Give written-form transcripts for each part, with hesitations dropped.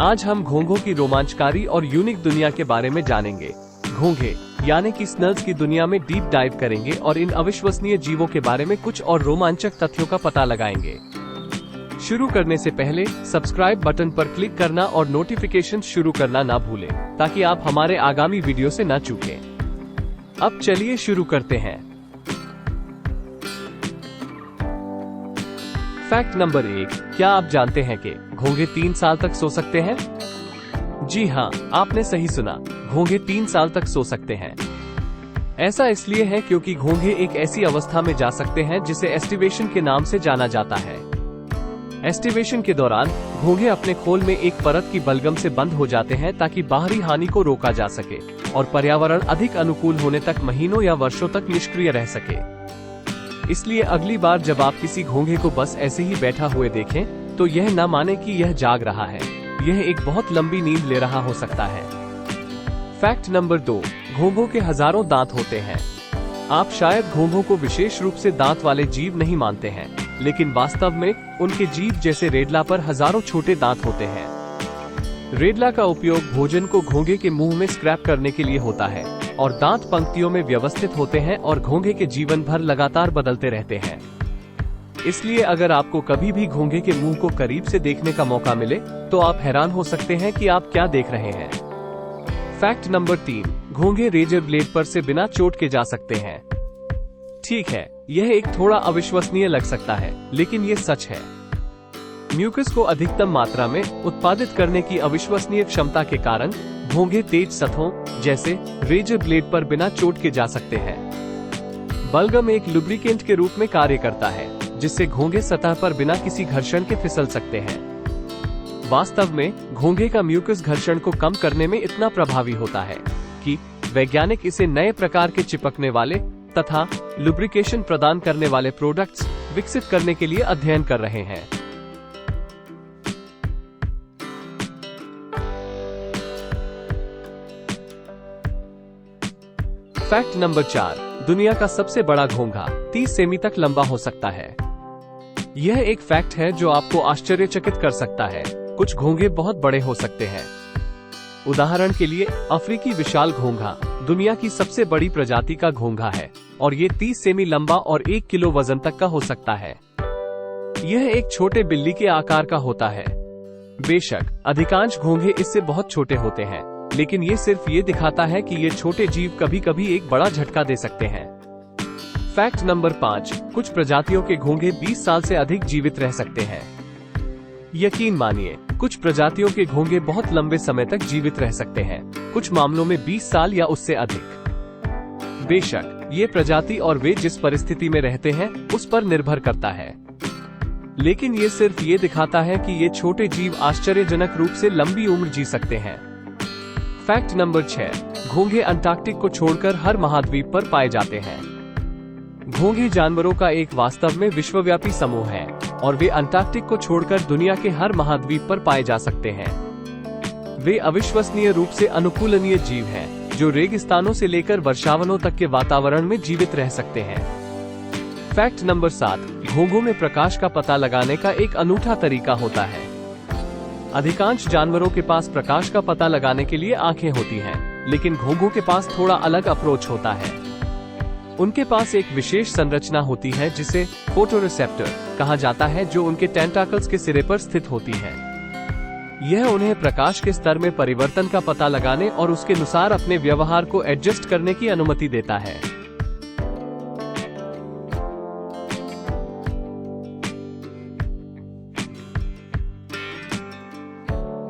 आज हम घोंघों की रोमांचकारी और यूनिक दुनिया के बारे में जानेंगे। घोंघे यानी कि स्नेल्स की दुनिया में डीप डाइव करेंगे और इन अविश्वसनीय जीवों के बारे में कुछ और रोमांचक तथ्यों का पता लगाएंगे। शुरू करने से पहले सब्सक्राइब बटन पर क्लिक करना और नोटिफिकेशन शुरू करना ना भूलें, ताकि आप हमारे आगामी वीडियो से ना चूकें। अब चलिए शुरू करते हैं। फैक्ट नंबर 1, क्या आप जानते हैं कि घोंघे 3 साल तक सो सकते हैं? जी हाँ, आपने सही सुना, घोंघे 3 साल तक सो सकते हैं। ऐसा इसलिए है क्योंकि घोंघे एक ऐसी अवस्था में जा सकते हैं जिसे एस्टिवेशन के नाम से जाना जाता है। एस्टिवेशन के दौरान घोंघे अपने खोल में एक परत की बलगम से बंद हो जाते हैं ताकि बाहरी हानि को रोका जा सके और पर्यावरण अधिक अनुकूल होने तक महीनों या वर्षों तक निष्क्रिय रह सके। इसलिए अगली बार जब आप किसी घोंघे को बस ऐसे ही बैठा हुए देखें, तो यह न माने कि यह जाग रहा है, यह एक बहुत लंबी नींद ले रहा हो सकता है। फैक्ट नंबर 2, घोंघों के हजारों दांत होते हैं। आप शायद घोंघों को विशेष रूप से दांत वाले जीव नहीं मानते हैं, लेकिन वास्तव में उनके जीभ जैसे रेडला पर हजारों छोटे दांत होते हैं। रेडला का उपयोग भोजन को घोंघे के मुंह में स्क्रैप करने के लिए होता है और दांत पंक्तियों में व्यवस्थित होते हैं और घोंघे के जीवन भर लगातार बदलते रहते हैं। इसलिए अगर आपको कभी भी घोंघे के मुंह को करीब से देखने का मौका मिले, तो आप हैरान हो सकते हैं कि आप क्या देख रहे हैं। फैक्ट नंबर 3, घोंघे रेजर ब्लेड पर से बिना चोट के जा सकते हैं। ठीक है, यह एक थोड़ा अविश्वसनीय लग सकता है, लेकिन ये सच है। म्यूकस को अधिकतम मात्रा में उत्पादित करने की अविश्वसनीय क्षमता के कारण घोंघे तेज सतहों जैसे रेजर ब्लेड पर बिना चोट के जा सकते हैं। बलगम एक लुब्रिकेंट के रूप में कार्य करता है, जिससे घोंघे सतह पर बिना किसी घर्षण के फिसल सकते हैं। वास्तव में घोंघे का म्यूकस घर्षण को कम करने में इतना प्रभावी होता है कि वैज्ञानिक इसे नए प्रकार के चिपकने वाले तथा लुब्रिकेशन प्रदान करने वाले प्रोडक्ट्स विकसित करने के लिए अध्ययन कर रहे हैं। फैक्ट नंबर 4, दुनिया का सबसे बड़ा घोंघा 30 सेमी तक लंबा हो सकता है। यह एक फैक्ट है जो आपको आश्चर्यचकित कर सकता है। कुछ घोंघे बहुत बड़े हो सकते हैं। उदाहरण के लिए अफ्रीकी विशाल घोंघा दुनिया की सबसे बड़ी प्रजाति का घोंघा है और ये 30 सेमी लंबा और 1 किलो वजन तक का हो सकता है। यह एक छोटे बिल्ली के आकार का होता है। बेशक अधिकांश घोंघे इससे बहुत छोटे होते हैं, लेकिन ये सिर्फ ये दिखाता है कि ये छोटे जीव कभी कभी एक बड़ा झटका दे सकते हैं। फैक्ट नंबर 5, कुछ प्रजातियों के घोंघे 20 साल से अधिक जीवित रह सकते हैं। यकीन मानिए, कुछ प्रजातियों के घोंघे बहुत लंबे समय तक जीवित रह सकते हैं, कुछ मामलों में 20 साल या उससे अधिक। बेशक ये प्रजाति और वे जिस परिस्थिति में रहते हैं उस पर निर्भर करता है, लेकिन ये सिर्फ ये दिखाता है कि ये छोटे जीव आश्चर्यजनक रूप से लंबी उम्र जी सकते हैं। फैक्ट नंबर 6, घोंघे अंटार्कटिक को छोड़कर हर महाद्वीप पर पाए जाते हैं। घोंघे जानवरों का एक वास्तव में विश्वव्यापी समूह है और वे अंटार्कटिक को छोड़कर दुनिया के हर महाद्वीप पर पाए जा सकते हैं। वे अविश्वसनीय रूप से अनुकूलनीय जीव हैं, जो रेगिस्तानों से लेकर वर्षावनों तक के वातावरण में जीवित रह सकते हैं। फैक्ट नंबर 7, घोंघों में प्रकाश का पता लगाने का एक अनूठा तरीका होता है। अधिकांश जानवरों के पास प्रकाश का पता लगाने के लिए आंखें होती हैं, लेकिन घोंघों के पास थोड़ा अलग अप्रोच होता है। उनके पास एक विशेष संरचना होती है जिसे फोटोरिसेप्टर कहा जाता है, जो उनके टेंटाकल्स के सिरे पर स्थित होती है। यह उन्हें प्रकाश के स्तर में परिवर्तन का पता लगाने और उसके अनुसार अपने व्यवहार को एडजस्ट करने की अनुमति देता है।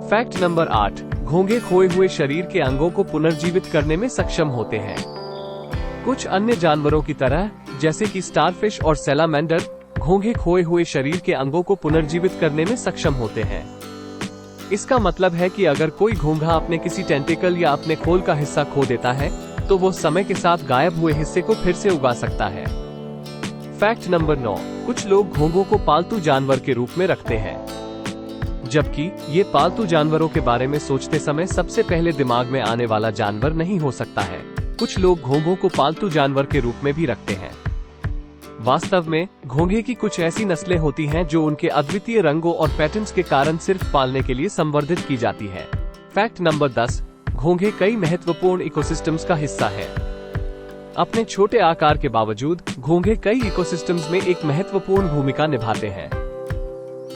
फैक्ट नंबर 8, घोंघे खोए हुए शरीर के अंगों को पुनर्जीवित करने में सक्षम होते हैं। कुछ अन्य जानवरों की तरह जैसे कि स्टारफिश और सैलामेंडर, घोंघे खोए हुए शरीर के अंगों को पुनर्जीवित करने में सक्षम होते हैं। इसका मतलब है कि अगर कोई घोंघा अपने किसी टेंटिकल या अपने खोल का हिस्सा खो देता है, तो वो समय के साथ गायब हुए हिस्से को फिर से उगा सकता है। फैक्ट नंबर 9, कुछ लोग घोंघों को पालतू जानवर के रूप में रखते हैं, जबकि ये पालतू जानवरों के बारे में सोचते समय सबसे पहले दिमाग में आने वाला जानवर नहीं हो सकता है। कुछ लोग घोंघों को पालतू जानवर के रूप में भी रखते हैं। वास्तव में घोंघे की कुछ ऐसी नस्लें होती हैं जो उनके अद्वितीय रंगों और पैटर्न्स के कारण सिर्फ पालने के लिए संवर्धित की जाती है। फैक्ट नंबर 10, घोंघे कई महत्वपूर्ण इकोसिस्टम्स का हिस्सा है। अपने छोटे आकार के बावजूद घोंघे कई इकोसिस्टम्स में एक महत्वपूर्ण भूमिका निभाते हैं।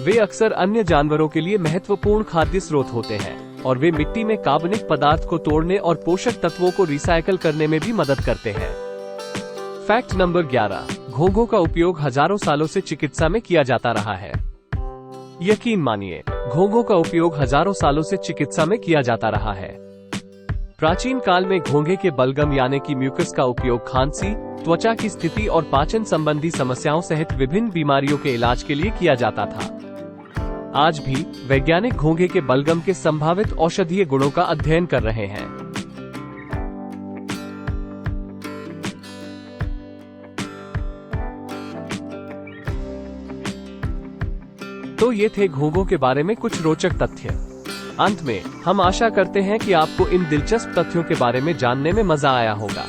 वे अक्सर अन्य जानवरों के लिए महत्वपूर्ण खाद्य स्रोत होते हैं और वे मिट्टी में कार्बनिक पदार्थ को तोड़ने और पोषक तत्वों को रिसाइकल करने में भी मदद करते हैं। फैक्ट नंबर 11, घोंघों का उपयोग हजारों सालों से चिकित्सा में किया जाता रहा है। यकीन मानिए, घोंघों का उपयोग हजारों सालों से चिकित्सा में किया जाता रहा है। प्राचीन काल में घोंघे के बलगम यानी कि म्यूकस का उपयोग खांसी, त्वचा की स्थिति और पाचन संबंधी समस्याओं सहित विभिन्न बीमारियों के इलाज के लिए किया जाता था। आज भी वैज्ञानिक घोंघे के बलगम के संभावित औषधीय गुणों का अध्ययन कर रहे हैं। तो ये थे घोंघों के बारे में कुछ रोचक तथ्य। अंत में हम आशा करते हैं कि आपको इन दिलचस्प तथ्यों के बारे में जानने में मजा आया होगा।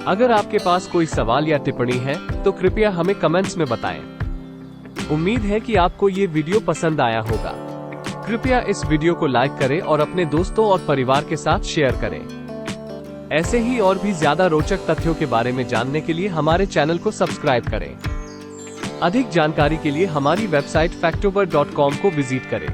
अगर आपके पास कोई सवाल या टिप्पणी है तो कृपया हमें कमेंट्स में बताएं। उम्मीद है कि आपको ये वीडियो पसंद आया होगा। कृपया इस वीडियो को लाइक करें और अपने दोस्तों और परिवार के साथ शेयर करें। ऐसे ही और भी ज्यादा रोचक तथ्यों के बारे में जानने के लिए हमारे चैनल को सब्सक्राइब करें। अधिक जानकारी के लिए हमारी वेबसाइट factober.com को विजिट करें।